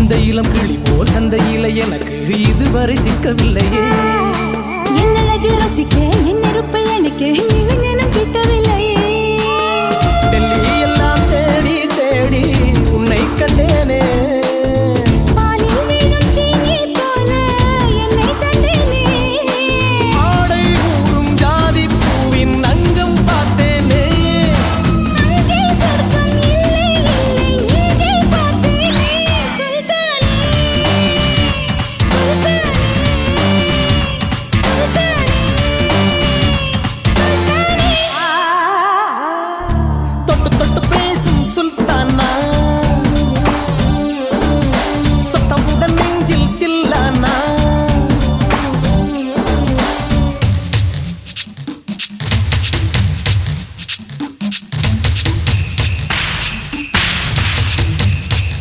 இந்த இளம் கிளி போல் சந்தையில எனக்கு இதுவரை சிக்கவில்லையே. என் அழகு ரசிக்க என் நெருப்பை அணைக்க இளைஞனும் கிட்டவில்லை.